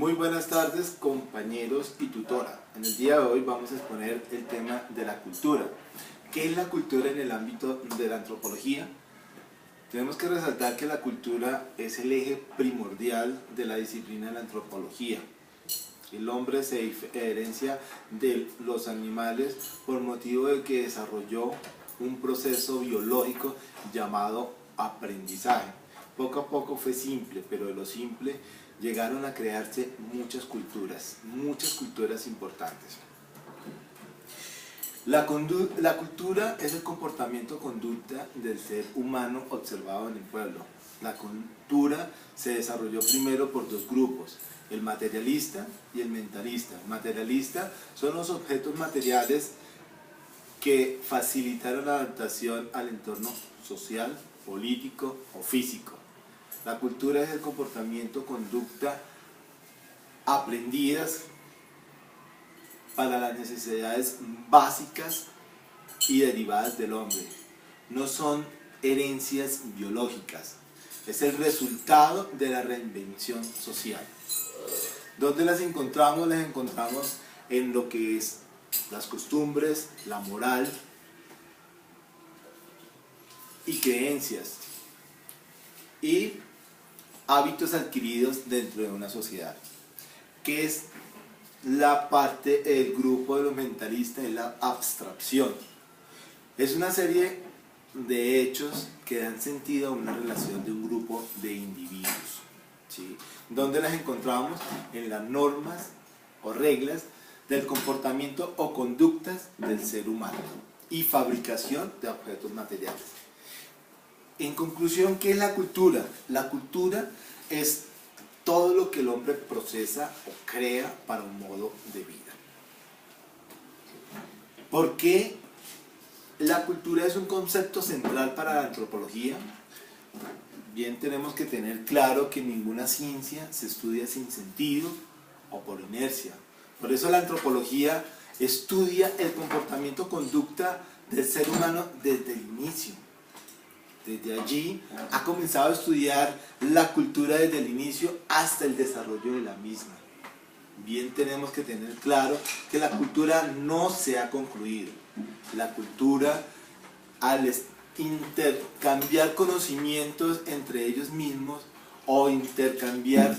Muy buenas tardes, compañeros y tutora. En el día de hoy vamos a exponer el tema de la cultura. ¿Qué es la cultura en el ámbito de la antropología? Tenemos que resaltar que la cultura es el eje primordial de la disciplina de la antropología. El hombre se diferencia de los animales por motivo de que desarrolló un proceso biológico llamado aprendizaje. Poco a poco fue simple, pero de lo simple llegaron a crearse muchas culturas importantes. La cultura es el comportamiento-conducta del ser humano observado en el pueblo. La cultura se desarrolló primero por dos grupos, el materialista y el mentalista. El materialista son los objetos materiales que facilitaron la adaptación al entorno social, político o físico. La cultura es el comportamiento-conducta aprendidas para las necesidades básicas y derivadas del hombre. No son herencias biológicas, es el resultado de la reinvención social. ¿Dónde las encontramos? Las encontramos en lo que es las costumbres, la moral y creencias y hábitos adquiridos dentro de una sociedad. ¿Qué es la parte, el grupo de los mentalistas? Es la abstracción. Es una serie de hechos que dan sentido a una relación de un grupo de individuos, ¿sí? ¿Dónde las encontramos? En las normas o reglas del comportamiento o conductas del ser humano y fabricación de objetos materiales. En conclusión, ¿qué es la cultura? La cultura es todo lo que el hombre procesa o crea para un modo de vida. ¿Por qué la cultura es un concepto central para la antropología? Bien, tenemos que tener claro que ninguna ciencia se estudia sin sentido o por inercia. Por eso la antropología estudia el comportamiento-conducta del ser humano desde el inicio. Desde allí ha comenzado a estudiar la cultura desde el inicio hasta el desarrollo de la misma. Bien, tenemos que tener claro que la cultura no se ha concluido. La cultura, al intercambiar conocimientos entre ellos mismos o intercambiar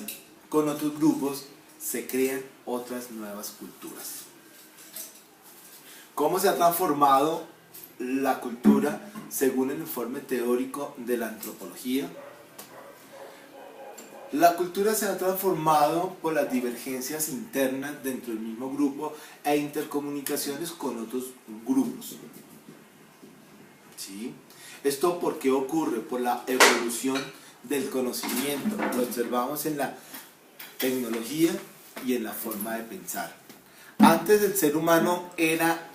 con otros grupos, se crean otras nuevas culturas. ¿Cómo se ha transformado la cultura según el informe teórico de la antropología? La cultura se ha transformado por las divergencias internas dentro del mismo grupo e intercomunicaciones con otros grupos. ¿Sí? ¿Esto por qué ocurre? Por la evolución del conocimiento. Lo observamos en la tecnología y en la forma de pensar. Antes el ser humano era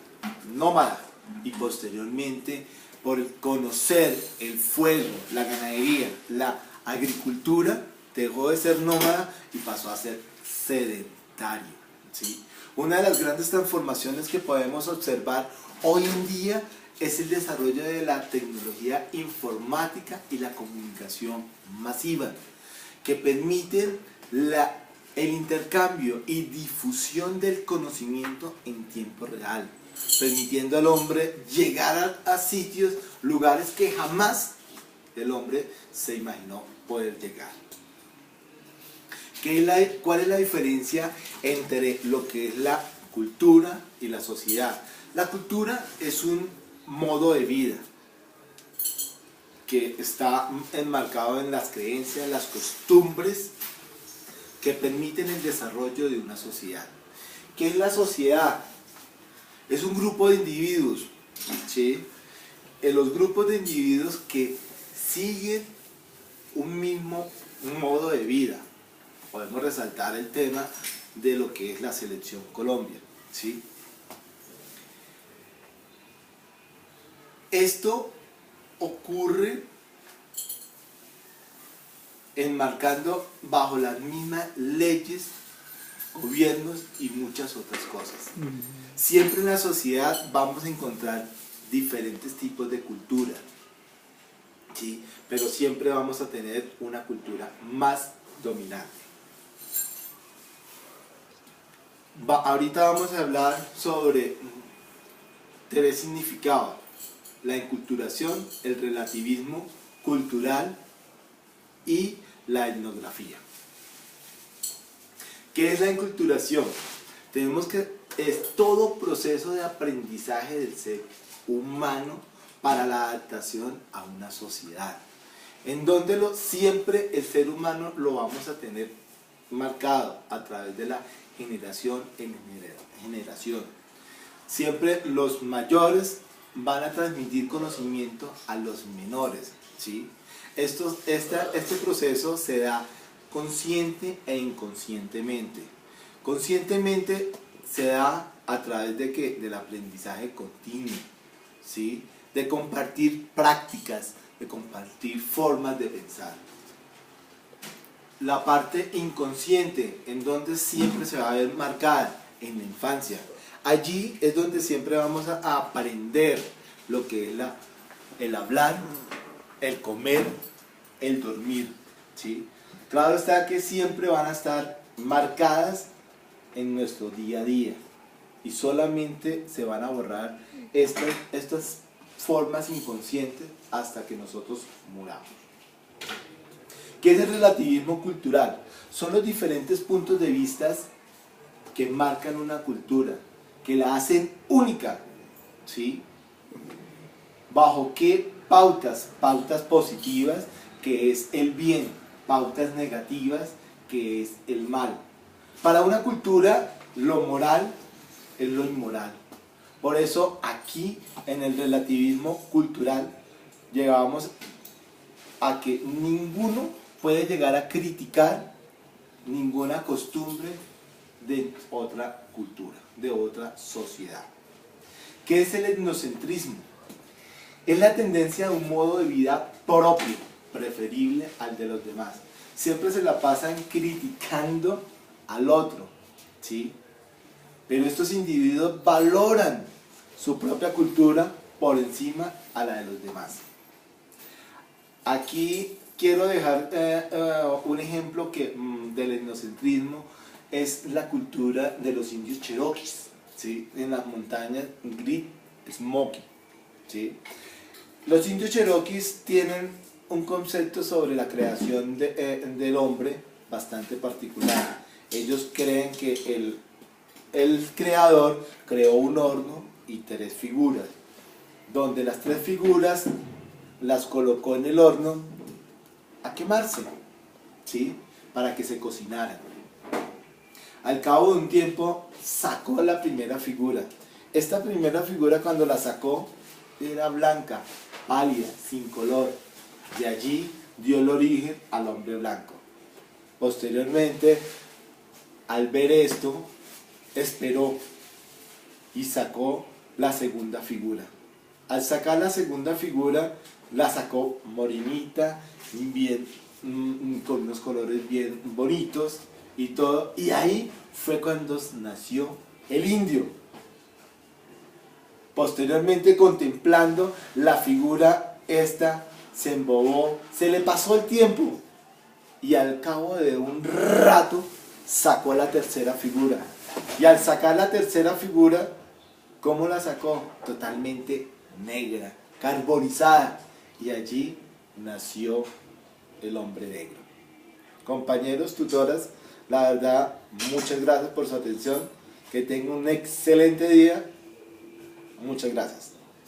nómada y posteriormente, por conocer el fuego, la ganadería, la agricultura, dejó de ser nómada y pasó a ser sedentario, ¿sí? Una de las grandes transformaciones que podemos observar hoy en día es el desarrollo de la tecnología informática y la comunicación masiva, que permiten el intercambio y difusión del conocimiento en tiempo real, permitiendo al hombre llegar a sitios, lugares que jamás el hombre se imaginó poder llegar. ¿Cuál es la diferencia entre lo que es la cultura y la sociedad? La cultura es un modo de vida que está enmarcado en las creencias, las costumbres que permiten el desarrollo de una sociedad. ¿Qué es la sociedad? Es un grupo de individuos, ¿sí? Los grupos de individuos que siguen un modo de vida. Podemos resaltar el tema de lo que es la selección Colombia, ¿sí? Esto ocurre enmarcando bajo las mismas leyes, gobiernos y muchas otras cosas. Siempre en la sociedad vamos a encontrar diferentes tipos de cultura, ¿sí? Pero siempre vamos a tener una cultura más dominante. Ahorita vamos a hablar sobre tres significados: la enculturación, el relativismo cultural y la etnografía. ¿Qué es la enculturación? Tenemos que es todo proceso de aprendizaje del ser humano para la adaptación a una sociedad, en donde siempre el ser humano lo vamos a tener marcado a través de la generación en generación. Siempre los mayores van a transmitir conocimiento a los menores, ¿sí? Este proceso se da consciente e inconscientemente. Conscientemente se da a través de del aprendizaje continuo, ¿sí? De compartir prácticas, de compartir formas de pensar. La parte inconsciente, en donde siempre se va a ver marcada, en la infancia. Allí es donde siempre vamos a aprender lo que es el hablar, el comer, el dormir, ¿sí? Claro está que siempre van a estar marcadas en nuestro día a día y solamente se van a borrar estas formas inconscientes hasta que nosotros muramos. ¿Qué es el relativismo cultural? Son los diferentes puntos de vista que marcan una cultura, que la hacen única, ¿sí? ¿Bajo qué pautas? Pautas positivas, que es el bien; pautas negativas, que es el mal. Para una cultura, lo moral es lo inmoral. Por eso aquí, en el relativismo cultural, llegábamos a que ninguno puede llegar a criticar ninguna costumbre de otra cultura, de otra sociedad. ¿Qué es el etnocentrismo? Es la tendencia a un modo de vida propio, preferible al de los demás. Siempre se la pasan criticando al otro, ¿sí? Pero estos individuos valoran su propia cultura por encima a la de los demás. Aquí quiero dejar un ejemplo del etnocentrismo. Es la cultura de los indios cherokees, ¿sí? En las montañas Great Smoky, ¿sí? Los indios cherokees tienen un concepto sobre la creación del hombre bastante particular. Ellos creen que el creador creó un horno y tres figuras, donde las tres figuras las colocó en el horno a quemarse, ¿sí? Para que se cocinaran. Al cabo de un tiempo sacó la primera figura. Esta primera figura, cuando la sacó, era blanca, pálida, sin color. De allí dio el origen al hombre blanco. Posteriormente, al ver esto, esperó y sacó la segunda figura. Al sacar la segunda figura, la sacó morenita, bien, con unos colores bien bonitos y todo. Y ahí fue cuando nació el indio. Posteriormente, contemplando la figura esta, se embobó, se le pasó el tiempo y al cabo de un rato sacó la tercera figura. Y al sacar la tercera figura, ¿cómo la sacó? Totalmente negra, carbonizada. Y allí nació el hombre negro. Compañeros, tutoras, la verdad, muchas gracias por su atención. Que tengan un excelente día. Muchas gracias.